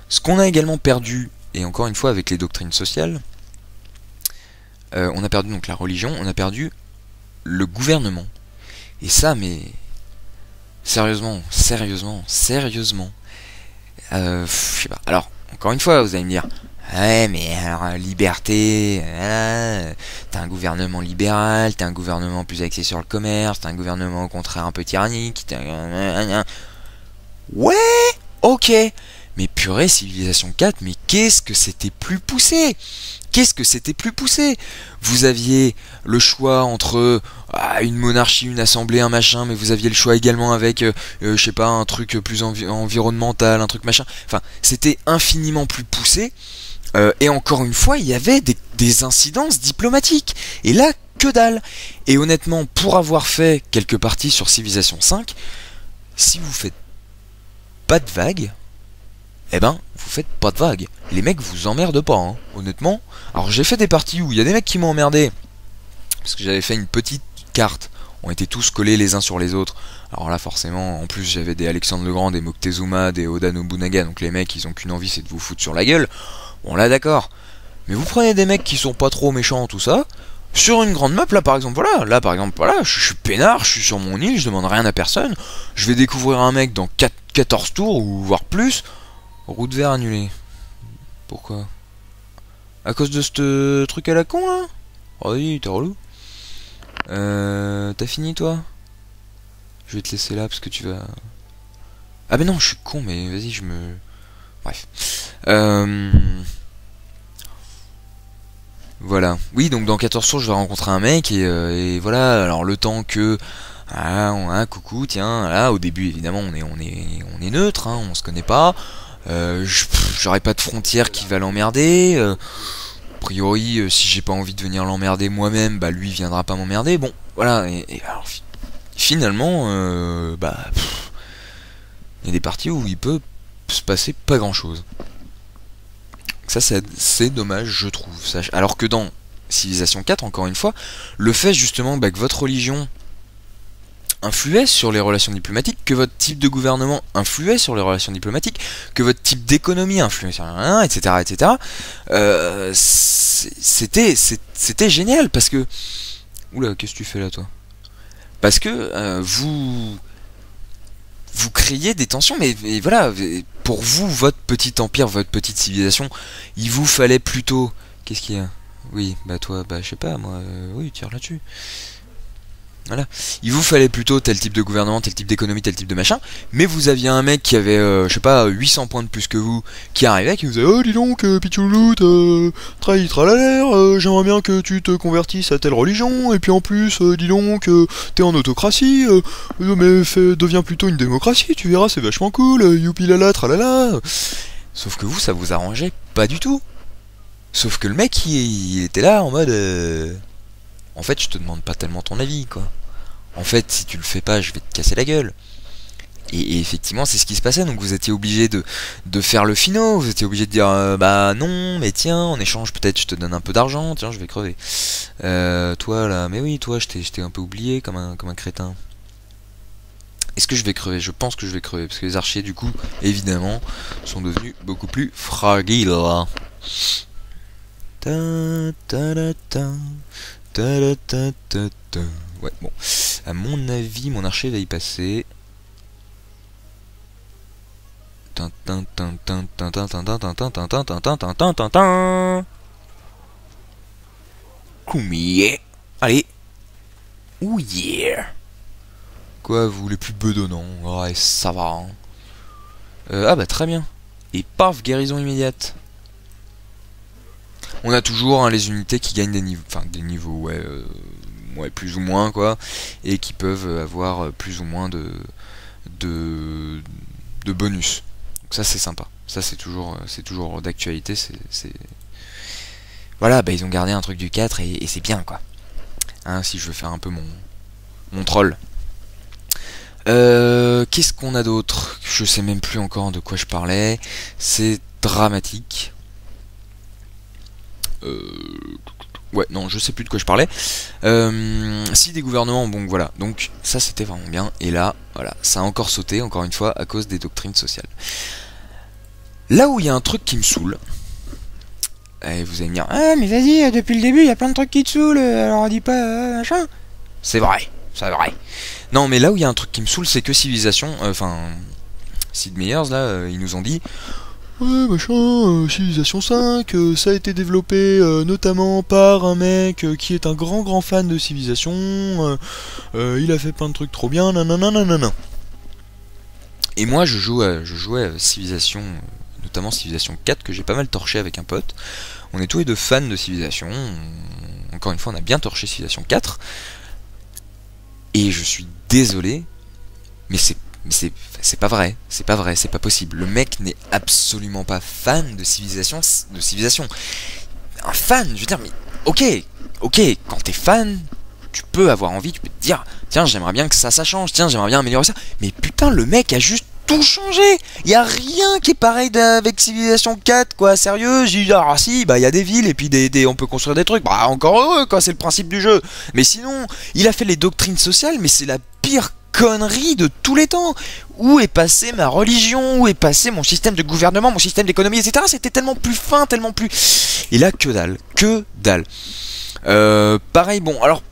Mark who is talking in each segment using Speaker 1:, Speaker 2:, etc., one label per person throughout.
Speaker 1: Ce qu'on a également perdu, et encore une fois avec les doctrines sociales, on a perdu donc la religion, on a perdu le gouvernement. Et ça, mais sérieusement, je sais pas. Alors, encore une fois, vous allez me dire, ouais, mais alors, liberté, t'as un gouvernement libéral, t'as un gouvernement plus axé sur le commerce, t'as un gouvernement au contraire un peu tyrannique, ouais, ok, mais purée, Civilisation 4, mais qu'est-ce que c'était plus poussé? Qu'est-ce que c'était plus poussé? Vous aviez le choix entre une monarchie, une assemblée, un machin, mais vous aviez le choix également avec, je sais pas, un truc plus environnemental, un truc machin. Enfin, c'était infiniment plus poussé. Et encore une fois, il y avait des incidences diplomatiques. Et là, que dalle. Et honnêtement, pour avoir fait quelques parties sur Civilization 5, si vous faites pas de vagues, eh ben, vous faites pas de vagues. Les mecs vous emmerdent pas, hein, honnêtement. Alors j'ai fait des parties où il y a des mecs qui m'ont emmerdé, parce que j'avais fait une petite carte, on était tous collés les uns sur les autres. Alors là forcément, en plus j'avais des Alexandre le Grand, des Moctezuma, des Oda Nobunaga, donc les mecs ils ont qu'une envie, c'est de vous foutre sur la gueule. Bon là d'accord. Mais vous prenez des mecs qui sont pas trop méchants, tout ça, sur une grande map, là par exemple, voilà, je suis peinard, je suis sur mon île, je demande rien à personne, je vais découvrir un mec dans 14 tours, ou voire plus. Route vert annulée. Pourquoi? À cause de ce truc à la con là? Oh oui, t'es relou. T'as fini toi? Je vais te laisser là parce que tu vas... Ah mais non, je suis con, mais vas-y, je me... Bref. Voilà. Oui, donc dans 14 jours, je vais rencontrer un mec et voilà. Alors le temps que... coucou, tiens, là, au début, évidemment, on est neutre, hein, on se connaît pas. J'aurais pas de frontières qui va l'emmerder. A priori, si j'ai pas envie de venir l'emmerder moi-même, bah lui viendra pas m'emmerder. Bon, voilà. Et alors, finalement, il y a des parties où il peut se passer pas grand-chose. Ça, c'est dommage, je trouve. Alors que dans Civilization 4, encore une fois, le fait justement que votre religion influait sur les relations diplomatiques, que votre type de gouvernement influait sur les relations diplomatiques, que votre type d'économie influait sur rien, etc., etc. C'était génial parce que... Oula, qu'est-ce que tu fais là, toi? Parce que vous créiez des tensions, mais voilà, pour vous, votre petit empire, votre petite civilisation, il vous fallait plutôt... Qu'est-ce qu'il y a? Oui, bah toi, bah je sais pas, moi, oui, tire là-dessus. Voilà. Il vous fallait plutôt tel type de gouvernement, tel type d'économie, tel type de machin, mais vous aviez un mec qui avait, je sais pas, 800 points de plus que vous, qui arrivait, qui vous disait, oh dis donc, Pichoulou, j'aimerais bien que tu te convertisses à telle religion, et puis en plus, dis donc, t'es en autocratie, mais deviens plutôt une démocratie, tu verras, c'est vachement cool, youpi lala, tralala. Sauf que vous, ça vous arrangeait pas du tout. Sauf que le mec, il était là en mode... En fait, je te demande pas tellement ton avis, quoi. En fait, si tu le fais pas, je vais te casser la gueule. Et effectivement, c'est ce qui se passait. Donc vous étiez obligé de faire le finaux. Vous étiez obligé de dire, bah non, mais tiens, en échange, peut-être je te donne un peu d'argent. Tiens, je vais crever. Toi, là, mais oui, toi, je t'ai un peu oublié comme un crétin. Est-ce que je vais crever? Je pense que je vais crever. Parce que les archers, du coup, évidemment, sont devenus beaucoup plus fragiles. Ta ta ta ta. Ouais, bon. À mon avis, mon archer va y passer. Combien? Allez. Oh yeah. Quoi, vous les plus bedonnants? Ouais, ça va. Hein. Ah bah très bien. Et paf, guérison immédiate. On a toujours les unités qui gagnent des niveaux, enfin des niveaux, ouais, plus ou moins quoi, et qui peuvent avoir plus ou moins de bonus. Donc ça c'est sympa. Ça c'est toujours d'actualité. Voilà, bah ils ont gardé un truc du 4 et c'est bien quoi. Hein, si je veux faire un peu mon troll. Qu'est-ce qu'on a d'autre? Je sais même plus encore de quoi je parlais. C'est dramatique. Ouais, non, je sais plus de quoi je parlais. Si des gouvernements, bon voilà. Donc ça c'était vraiment bien. Et là, voilà, ça a encore sauté, encore une fois, à cause des doctrines sociales. Là où il y a un truc qui me saoule, et vous allez me dire, ah mais vas-y, depuis le début il y a plein de trucs qui te saoulent, alors dis pas machin. C'est vrai, c'est vrai. Non mais là où il y a un truc qui me saoule, c'est que Civilization, Sid Meier's là, ils nous ont dit, ouais machin, Civilization 5, ça a été développé notamment par un mec qui est un grand fan de Civilization, il a fait plein de trucs trop bien, nanana. Et moi je jouais à Civilization, notamment Civilization 4 que j'ai pas mal torché avec un pote. On est tous les deux fans de Civilization. Encore une fois, on a bien torché Civilization 4. Et je suis désolé, mais c'est pas vrai, c'est pas vrai, c'est pas possible. Le mec n'est absolument pas fan de Civilization. Un fan, je veux dire, mais ok, quand t'es fan, tu peux avoir envie, tu peux te dire, tiens, j'aimerais bien que ça change, tiens, j'aimerais bien améliorer ça. Mais putain, le mec a juste tout changé. Il y a rien qui est pareil avec Civilization 4, quoi. Sérieux, j'ai dit, ah si, bah il y a des villes et puis on peut construire des trucs. Bah encore heureux, quoi, c'est le principe du jeu. Mais sinon, il a fait les doctrines sociales, mais c'est la pire connerie de tous les temps. Où est passée ma religion, où est passé mon système de gouvernement, mon système d'économie, etc. C'était tellement plus fin, tellement plus... Et là, que dalle. Pareil, bon, alors,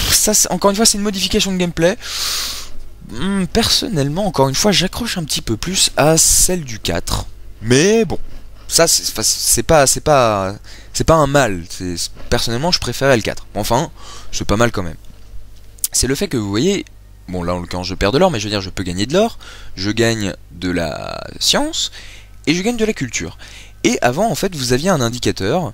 Speaker 1: ça, encore une fois, c'est une modification de gameplay. Personnellement, encore une fois, j'accroche un petit peu plus à celle du 4. Mais bon, ça, c'est pas un mal. Personnellement, je préférais le 4. Enfin, c'est pas mal quand même. C'est le fait que vous voyez... Bon, là, en l'occurrence, je perds de l'or, mais je veux dire, je peux gagner de l'or, je gagne de la science, et je gagne de la culture. Et avant, en fait, vous aviez un indicateur...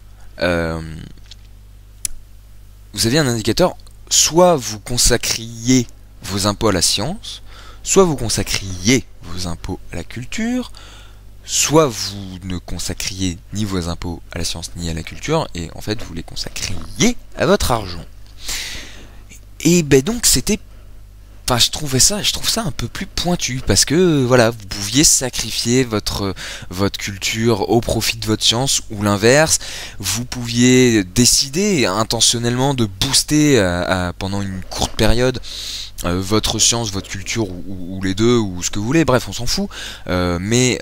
Speaker 1: soit vous consacriez vos impôts à la science, soit vous consacriez vos impôts à la culture, soit vous ne consacriez ni vos impôts à la science ni à la culture, et en fait, vous les consacriez à votre argent. Et ben donc, c'était... Enfin, je trouve ça un peu plus pointu, parce que voilà, vous pouviez sacrifier votre culture au profit de votre science, ou l'inverse. Vous pouviez décider intentionnellement de booster pendant une courte période votre science, votre culture, ou les deux, ou ce que vous voulez. Bref, on s'en fout. Mais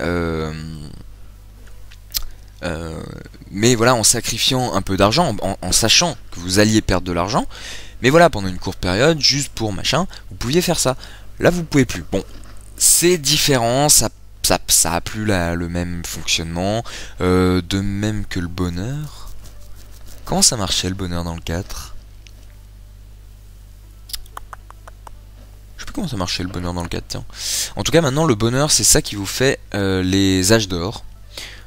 Speaker 1: voilà, en sacrifiant un peu d'argent, en sachant que vous alliez perdre de l'argent. Mais voilà, pendant une courte période, juste pour machin, vous pouviez faire ça. Là, vous pouvez plus. Bon, c'est différent, ça a plus le même fonctionnement, de même que le bonheur. Comment ça marchait le bonheur dans le 4 ? Je sais plus comment ça marchait le bonheur dans le 4, tiens. En tout cas, maintenant, le bonheur, c'est ça qui vous fait les âges d'or.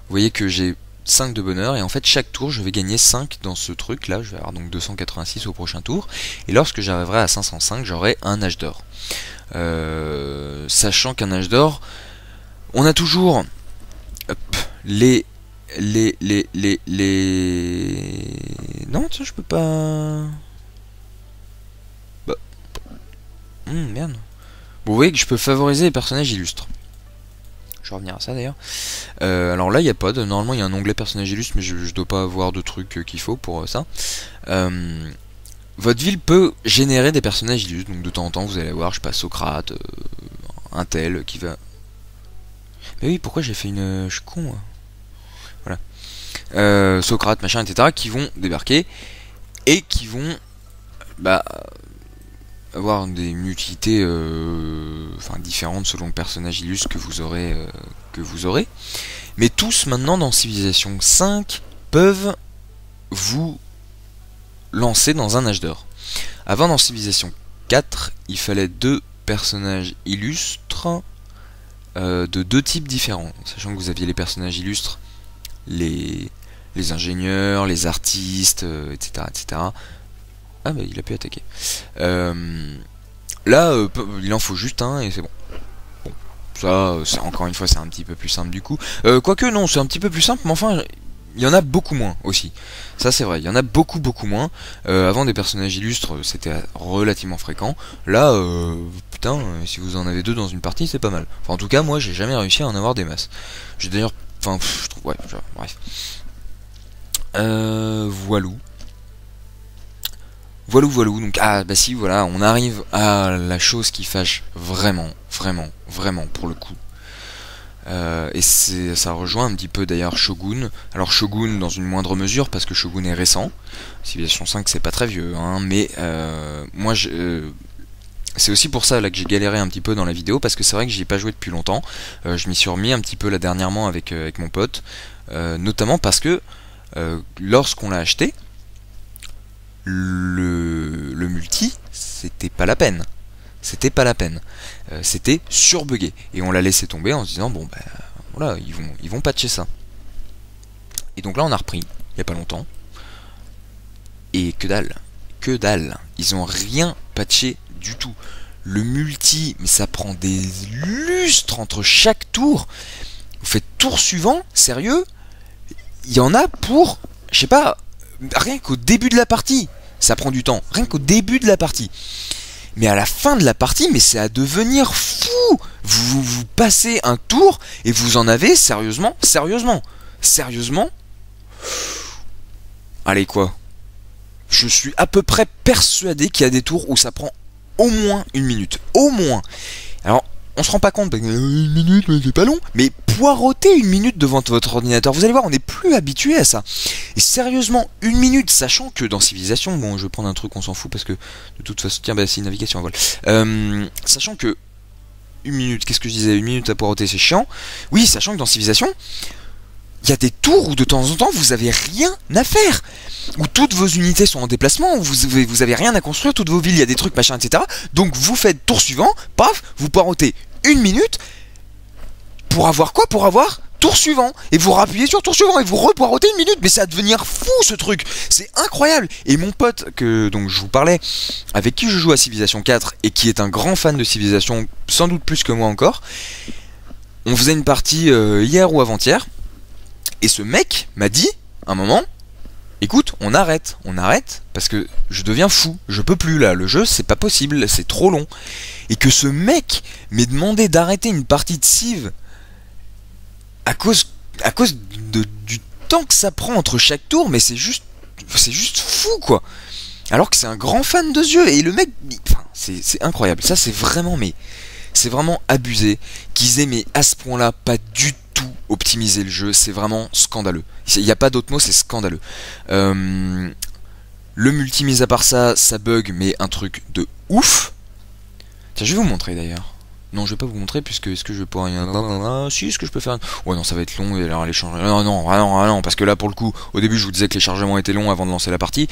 Speaker 1: Vous voyez que j'ai 5 de bonheur, et en fait chaque tour je vais gagner 5 dans ce truc là, je vais avoir donc 286 au prochain tour, et lorsque j'arriverai à 505 j'aurai un âge d'or. Sachant qu'un âge d'or, on a toujours les... Non tiens, je peux pas... Bah... merde. Bon, vous voyez que je peux favoriser les personnages illustres. Je vais revenir à ça d'ailleurs. Alors là, il n'y a pas de... Normalement, il y a un onglet personnage illustre, mais je dois pas avoir de trucs qu'il faut pour ça. Votre ville peut générer des personnages illustres. Donc de temps en temps, vous allez voir, je sais pas, Socrate, un tel qui va... Mais oui, pourquoi j'ai fait une... Je suis con, moi. Voilà. Socrate, machin, etc. qui vont débarquer et qui vont... avoir des utilités différentes selon le personnage illustre que vous aurez. Mais tous maintenant dans Civilization 5 peuvent vous lancer dans un âge d'or. Avant dans Civilization 4, il fallait 2 personnages illustres de 2 types différents. Sachant que vous aviez les personnages illustres, les ingénieurs, les artistes, etc. Ah bah il a pu attaquer. Là, il en faut juste un et c'est bon. Bon, ça, encore une fois, c'est un petit peu plus simple du coup. Quoique non, c'est un petit peu plus simple, mais enfin, il y en a beaucoup moins aussi. Ça c'est vrai, il y en a beaucoup moins. Avant des personnages illustres, c'était relativement fréquent. Là, putain, si vous en avez 2 dans une partie, c'est pas mal. Enfin, en tout cas, moi, j'ai jamais réussi à en avoir des masses. J'ai d'ailleurs, enfin, je trouve, ouais, bref. Voilou. Voilou, donc bah si, voilà, on arrive à la chose qui fâche vraiment pour le coup. Et ça rejoint un petit peu d'ailleurs Shogun. Alors Shogun dans une moindre mesure parce que Shogun est récent. Civilization 5 c'est pas très vieux, hein, mais moi c'est aussi pour ça là que j'ai galéré un petit peu dans la vidéo, parce que c'est vrai que j'y ai pas joué depuis longtemps. Je m'y suis remis un petit peu là dernièrement avec mon pote, notamment parce que lorsqu'on l'a acheté, le multi, c'était pas la peine. C'était pas la peine. C'était surbugué. Et on l'a laissé tomber en se disant, bon bah voilà, ils vont patcher ça. Et donc là on a repris, il y a pas longtemps. Et que dalle. Que dalle. Ils ont rien patché du tout. Le multi, mais ça prend des lustres entre chaque tour. Vous faites tour suivant, sérieux, il y en a pour, je sais pas, rien qu'au début de la partie, ça prend du temps, rien qu'au début de la partie. Mais à la fin de la partie, mais c'est à devenir fou. Vous passez un tour et vous en avez, sérieusement, allez quoi. Je suis à peu près persuadé qu'il y a des tours où ça prend au moins une minute. Au moins. Alors, on se rend pas compte, une minute, mais c'est pas long. Mais poireauter une minute devant votre ordinateur, vous allez voir, on n'est plus habitué à ça. Et sérieusement, une minute, sachant que dans Civilization, bon, je vais prendre un truc, on s'en fout, parce que de toute façon, tiens, bah, c'est une navigation à voile. Sachant que, une minute, qu'est-ce que je disais, une minute à poireauter, c'est chiant. Oui, sachant que dans Civilization, il y a des tours où de temps en temps, vous avez rien à faire. Où toutes vos unités sont en déplacement, où vous avez rien à construire, toutes vos villes, il y a des trucs, machin, etc. Donc vous faites tour suivant, paf, vous poirotez une minute, pour avoir quoi? Pour avoir tour suivant. Et vous rappuyez sur tour suivant, et vous repoirotez une minute, mais ça va devenir fou ce truc. C'est incroyable. Et mon pote, donc je vous parlais, avec qui je joue à Civilization 4, et qui est un grand fan de Civilization, sans doute plus que moi encore, on faisait une partie hier ou avant-hier, et ce mec m'a dit, à un moment, écoute, on arrête, parce que je deviens fou, je peux plus là, le jeu c'est pas possible, c'est trop long. Et que ce mec m'ait demandé d'arrêter une partie de Civ à cause du temps que ça prend entre chaque tour, mais c'est juste fou quoi. Alors que c'est un grand fan de ce jeu, et le mec, enfin, c'est incroyable, ça c'est vraiment, mais c'est vraiment abusé qu'ils aient mais à ce point là pas du tout optimiser le jeu, c'est vraiment scandaleux. Il n'y a pas d'autre mot, c'est scandaleux. Le multi, mis à part ça, ça bug, mais un truc de ouf. Tiens, je vais vous montrer d'ailleurs. Non, je vais pas vous montrer, puisque est-ce que je vais pouvoir... Si, est-ce que je peux faire... Ouais, non, ça va être long, et alors les chargements... Non, parce que là, pour le coup, au début, je vous disais que les chargements étaient longs avant de lancer la partie.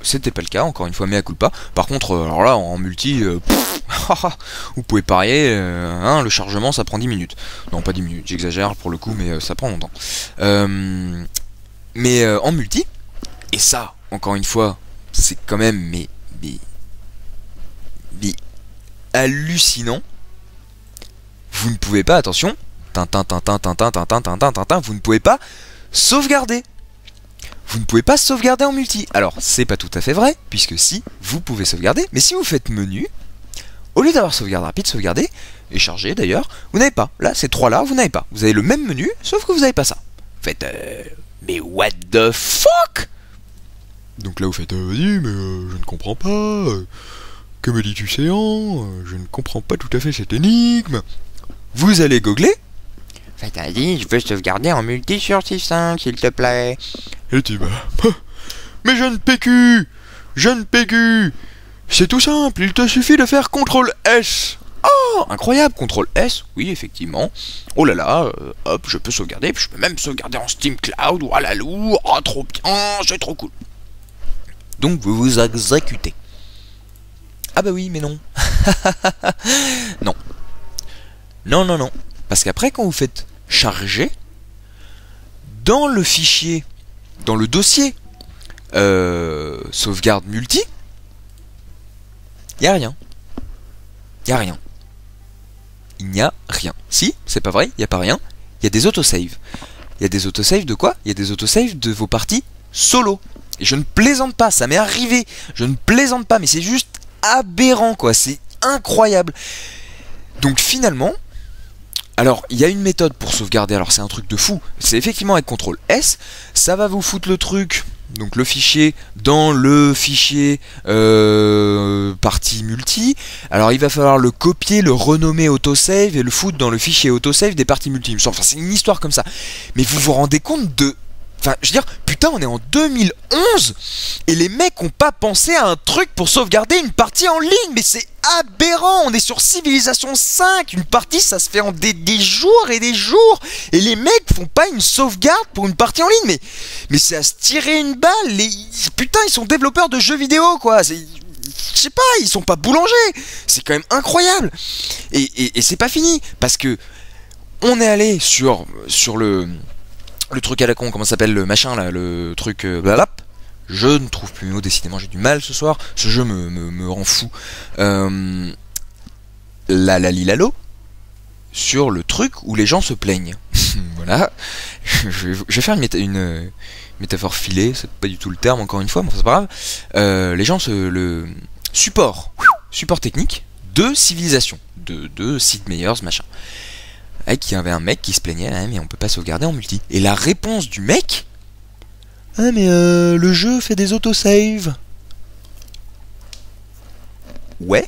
Speaker 1: C'était pas le cas, encore une fois, mea culpa. Par contre, alors là, en multi, vous pouvez parier, le chargement ça prend 10 minutes. Non, pas 10 minutes, j'exagère pour le coup, mais ça prend longtemps. Mais en multi, et ça, encore une fois, c'est quand même mais hallucinant. Vous ne pouvez pas, attention, vous ne pouvez pas sauvegarder. Vous ne pouvez pas sauvegarder en multi. Alors, c'est pas tout à fait vrai, puisque si, vous pouvez sauvegarder, mais si vous faites menu, au lieu d'avoir sauvegarde rapide, sauvegarder, et charger d'ailleurs, vous n'avez pas. Là, ces trois-là, vous n'avez pas. Vous avez le même menu, sauf que vous n'avez pas ça. Vous faites, mais what the fuck? Donc là, vous faites, vas-y, mais je ne comprends pas. Que me dis-tu, Céan? Je ne comprends pas tout à fait cette énigme. Vous allez googler.
Speaker 2: Fait, t'as dit, je veux sauvegarder en multi sur 6.5, s'il te plaît.
Speaker 1: Et tu vas... Mais jeune PQ, c'est tout simple, il te suffit de faire CTRL S. Oh, incroyable, CTRL S, oui, effectivement. Oh là là, hop, je peux sauvegarder, puis je peux même sauvegarder en Steam Cloud, ou à la loup, oh, trop bien, c'est trop cool. Donc vous vous exécutez. Ah bah oui, mais non. Non. Non. Parce qu'après, quand vous faites charger, dans le fichier, dans le dossier sauvegarde multi, il n'y a rien. Il n'y a rien. Si, c'est pas vrai, il n'y a pas rien. Il y a des autosaves. Il y a des autosaves de quoi? Il y a des autosaves de vos parties solo. Et je ne plaisante pas, ça m'est arrivé. Je ne plaisante pas, mais c'est juste aberrant, quoi. C'est incroyable. Donc finalement... Alors, il y a une méthode pour sauvegarder, alors c'est un truc de fou. C'est effectivement avec CTRL S, ça va vous foutre le truc donc le fichier dans le fichier partie multi. Alors il va falloir le copier, le renommer autosave et le foutre dans le fichier autosave des parties multi. Enfin, c'est une histoire comme ça. Mais vous vous rendez compte de... Enfin, je veux dire, putain, on est en 2011 et les mecs ont pas pensé à un truc pour sauvegarder une partie en ligne. Mais c'est aberrant. On est sur Civilization 5. Une partie, ça se fait en des jours et des jours. Et les mecs font pas une sauvegarde pour une partie en ligne. Mais c'est à se tirer une balle. Putain, ils sont développeurs de jeux vidéo, quoi. Je sais pas, ils sont pas boulangers. C'est quand même incroyable. Et c'est pas fini. Parce que on est allé sur le truc à la con, comment ça s'appelle, le machin là, le truc blablap. Je ne trouve plus mes mots, décidément j'ai du mal ce soir, ce jeu me rend fou. Lalo, sur le truc où les gens se plaignent. Voilà, je vais faire une métaphore filée, c'est pas du tout le terme encore une fois, mais c'est pas grave. Les gens le support technique de Civilization, de Sid Meier's machin. Qu'il y avait un mec qui se plaignait, ah, mais on peut pas sauvegarder en multi. Et la réponse du mec, ah mais le jeu fait des autosaves. Ouais,